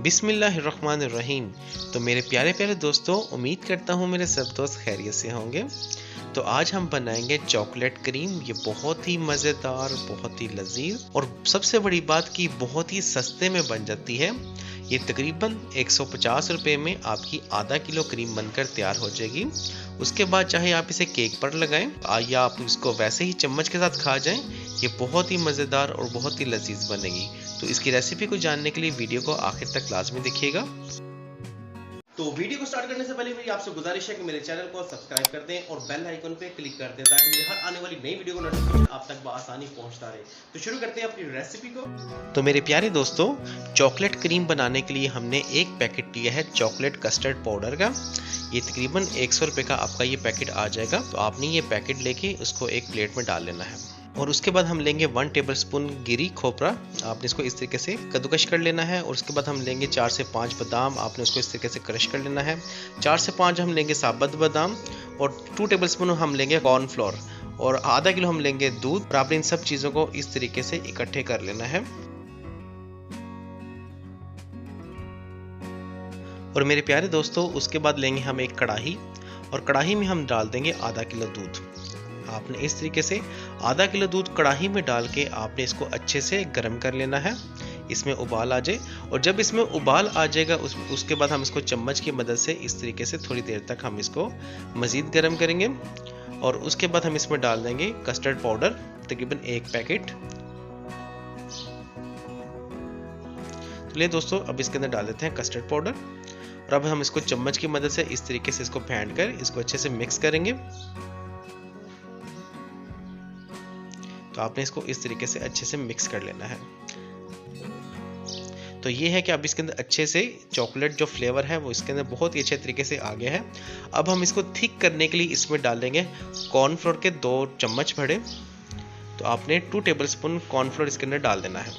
बिस्मिल्लाहिर्रहमानिर्रहीम। तो मेरे प्यारे प्यारे दोस्तों, उम्मीद करता हूँ मेरे सब दोस्त खैरियत से होंगे। तो आज हम बनाएंगे चॉकलेट क्रीम। ये बहुत ही मज़ेदार, बहुत ही लजीज और सबसे बड़ी बात कि बहुत ही सस्ते में बन जाती है। ये तकरीबन 150 रुपये में आपकी आधा किलो क्रीम बनकर तैयार हो जाएगी। उसके बाद चाहे आप इसे केक पर लगाएं या आप इसको वैसे ही चम्मच के साथ खा जाएं, ये बहुत ही मज़ेदार और बहुत ही लजीज बनेगी। तो इसकी रेसिपी को जानने के लिए वीडियो को आखिर तक लाजमी देखिएगा। तो वीडियो को स्टार्ट करने से पहले मेरी आपसे गुजारिश है कि मेरे चैनल को सब्सक्राइब कर दें और बेल आइकन पे क्लिक कर दें ताकि मेरी हर आने वाली नई वीडियो को नोटिफिकेशन आप तक बआसानी पहुंचता रहे। तो शुरू करते हैं अपनी रेसिपी को। तो मेरे प्यारे दोस्तों, चॉकलेट क्रीम बनाने के लिए हमने एक पैकेट लिया है चॉकलेट कस्टर्ड पाउडर का। ये तकरीबन 100 रुपये का आपका ये पैकेट आ जाएगा। तो आपने ये पैकेट लेके उसको एक प्लेट में डाल लेना है और उसके बाद हम लेंगे 1 टेबलस्पून गिरी खोपरा। आपने इसको इस तरीके से कद्दूकश कर लेना है। और उसके बाद हम लेंगे 4 से 5 बादाम। आपने उसको इस तरीके से क्रश कर लेना है। 4 से 5 हम लेंगे साबुत बादाम और 2 टेबलस्पून हम लेंगे कॉर्नफ्लोर और आधा किलो हम लेंगे दूध। और आपने इन सब चीज़ों को इस तरीके से इकट्ठे कर लेना है। और मेरे प्यारे दोस्तों, उसके बाद लेंगे हम एक कढ़ाई और कढ़ाई में हम डाल देंगे आधा किलो दूध। आपने इस तरीके से आधा किलो दूध कढ़ाई में डाल के आपने इसको अच्छे से गर्म कर लेना है। इसमें उबाल आ जाए और जब इसमें उबाल आ जाएगा उसके बाद हम इसको चम्मच की मदद से इस तरीके से थोड़ी देर तक हम इसको मज़ीद गर्म करेंगे। और उसके बाद हम इसमें डाल देंगे कस्टर्ड पाउडर, तकरीबन 1 पैकेट। चलिए दोस्तों, अब इसके अंदर डाल देते हैं कस्टर्ड पाउडर और अब हम इसको चम्मच की मदद से इस तरीके से इसको फेंट कर इसको अच्छे से मिक्स करेंगे। तो आपने इसको इस तरीके से अच्छे से मिक्स कर लेना है। तो ये है कि अब इसके अंदर अच्छे से चॉकलेट जो फ्लेवर है वो इसके अंदर बहुत ही अच्छे तरीके से आ गया है। अब हम इसको थिक करने के लिए इसमें डाल देंगे कॉर्नफ्लोर के 2 चम्मच भरे। तो आपने 2 टेबलस्पून कॉर्नफ्लोर इसके अंदर डाल देना है।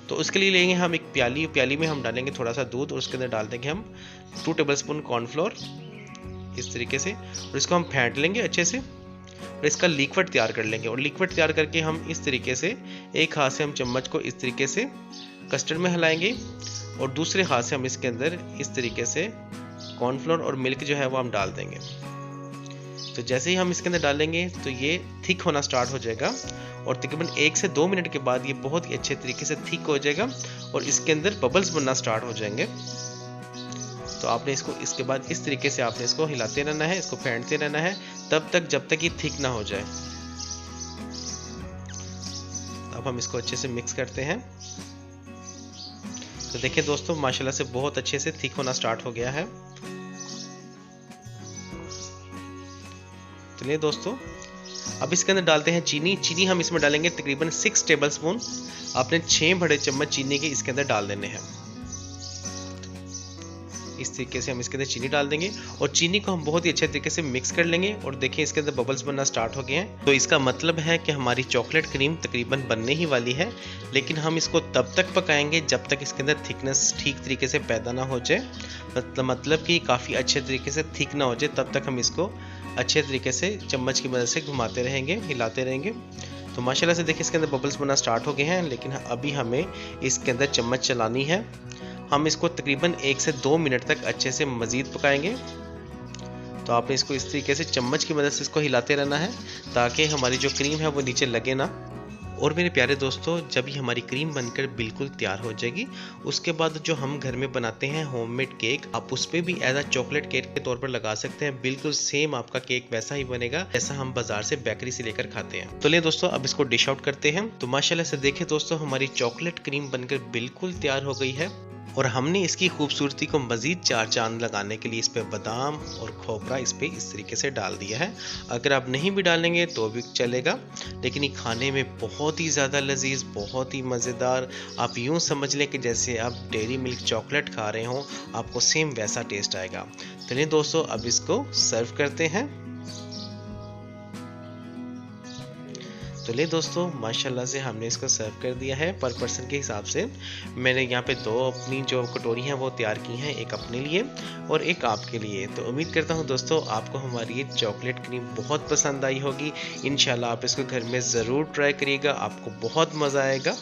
तो उसके लिए लेंगे हम एक प्याली में हम डालेंगे थोड़ा सा दूध और उसके अंदर डाल देंगे हम 2 टेबलस्पून कॉर्नफ्लोर इस तरीके से। और इसको हम फेंट लेंगे अच्छे से और इसका लिक्विड तैयार कर लेंगे। और लिक्विड तैयार करके हम इस तरीके से एक हाथ से हम चम्मच को इस तरीके से कस्टर्ड में हिलाएंगे और दूसरे हाथ से हम इसके अंदर इस तरीके से कॉर्नफ्लोर और मिल्क जो है वो हम डाल देंगे। तो जैसे ही हम इसके अंदर डालेंगे तो ये थिक होना स्टार्ट हो जाएगा और तकरीबन 1 से 2 मिनट के बाद ये बहुत ही अच्छे तरीके से थिक हो जाएगा और इसके अंदर बबल्स बनना स्टार्ट हो जाएंगे। तो आपने इसको इसके बाद इस तरीके से आपने इसको हिलाते रहना है, इसको फेंटते रहना है तब तक जब तक ये थिक ना हो जाए। अब हम इसको अच्छे से मिक्स करते हैं। तो देखिए दोस्तों, माशाल्लाह से बहुत अच्छे से थिक होना स्टार्ट हो गया है। चलिए दोस्तों, अब इसके अंदर डालते हैं चीनी हम इसमें डालेंगे तकरीबन 6 टेबलस्पून। आपने 6 बड़े चम्मच चीनी के इसके अंदर डाल देने हैं। इस तरीके से हम इसके अंदर चीनी डाल देंगे और चीनी को हम बहुत ही अच्छे तरीके से मिक्स कर लेंगे। और देखिए इसके अंदर बबल्स बनना स्टार्ट हो गए हैं। तो इसका मतलब है कि हमारी चॉकलेट क्रीम तकरीबन बनने ही वाली है, लेकिन हम इसको तब तक पकाएंगे जब तक इसके अंदर थिकनेस ठीक तरीके से पैदा ना हो जाए। मतलब कि काफ़ी अच्छे तरीके से थिक ना हो जाए, तब तक हम इसको अच्छे तरीके से चम्मच की मदद से घुमाते रहेंगे, हिलाते रहेंगे। तो माशाल्लाह से देखिए इसके अंदर बबल्स बनना स्टार्ट हो गए हैं, लेकिन अभी हमें इसके अंदर चम्मच चलानी है। हम इसको तकरीबन 1 से 2 मिनट तक अच्छे से मज़ीद पकाएंगे। तो आपने इसको इस तरीके से चम्मच की मदद से इसको हिलाते रहना है ताकि हमारी जो क्रीम है वो नीचे लगे ना। और मेरे प्यारे दोस्तों, जब ये हमारी क्रीम बनकर बिल्कुल तैयार हो जाएगी, उसके बाद जो हम घर में बनाते हैं होममेड केक, आप उस पर भी एज अ चॉकलेट केक के तौर पर लगा सकते हैं। बिल्कुल सेम आपका केक वैसा ही बनेगा जैसा हम बाजार से बेकरी से लेकर खाते हैं। तो ले दोस्तों, अब इसको डिश आउट करते हैं। तो माशाल्लाह से देखिए दोस्तों, हमारी चॉकलेट क्रीम बनकर बिल्कुल तैयार हो गई है और हमने इसकी खूबसूरती को मज़ीद 4 चांद लगाने के लिए इस पे बादाम और खोपरा इस पे इस तरीके से डाल दिया है। अगर आप नहीं भी डालेंगे तो भी चलेगा, लेकिन ये खाने में बहुत ही ज़्यादा लजीज, बहुत ही मज़ेदार। आप यूँ समझ लें कि जैसे आप डेयरी मिल्क चॉकलेट खा रहे हों, आपको सेम वैसा टेस्ट आएगा। चलिए दोस्तों, अब इसको सर्व करते हैं। तो ले दोस्तों, माशाल्लाह से हमने इसको सर्व कर दिया है। पर पर्सन के हिसाब से मैंने यहाँ पे 2 अपनी जो कटोरी हैं वो तैयार की हैं, एक अपने लिए और एक आपके लिए। तो उम्मीद करता हूँ दोस्तों आपको हमारी ये चॉकलेट क्रीम बहुत पसंद आई होगी। इंशाल्लाह आप इसको घर में ज़रूर ट्राई करिएगा, आपको बहुत मज़ा आएगा।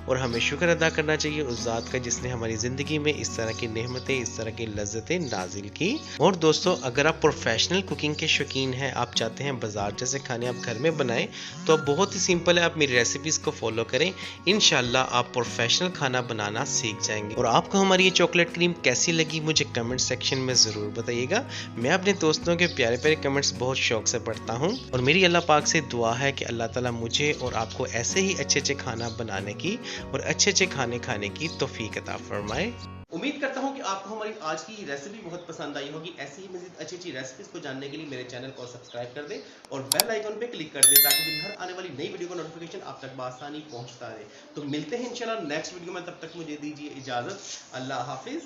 और हमें शुक्र अदा करना चाहिए उस ज़ात का जिसने हमारी ज़िंदगी में इस तरह की नेमतें, इस तरह की लज्जतें नाजिल की। और दोस्तों, अगर आप प्रोफेशनल कुकिंग के शौकीन हैं, आप चाहते हैं बाजार जैसे खाने आप घर में बनाएं, तो अब बहुत ही सिंपल है, आप मेरी रेसिपीज़ को फॉलो करें, इंशाल्लाह आप प्रोफेशनल खाना बनाना सीख जाएंगे। और आपको हमारी ये चॉकलेट क्रीम कैसी लगी मुझे कमेंट सेक्शन में ज़रूर बताइएगा। मैं अपने दोस्तों के प्यारे प्यारे कमेंट्स बहुत शौक से पढ़ता हूँ और मेरी अल्लाह पाक से दुआ है कि अल्लाह ताला मुझे और आपको ऐसे ही अच्छे अच्छे खाना बनाने की और अच्छे अच्छे खाने की तौफीक अता फरमाए। उम्मीद करता हूँ कि आपको हमारी आज की रेसिपी बहुत पसंद आई होगी। ऐसी ही मज़ीद अच्छी अच्छी रेसिपीज़ को जानने के लिए मेरे चैनल को सब्सक्राइब कर दें और बेल आइकन पे क्लिक कर दें ताकि दिन भर आने वाली नई वीडियो का नोटिफिकेशन आप तक बआसानी पहुँचता रहे। तो मिलते हैं इंशाल्लाह नेक्स्ट वीडियो में, तब तक मुझे दीजिए इजाज़त। अल्लाह हाफिज़।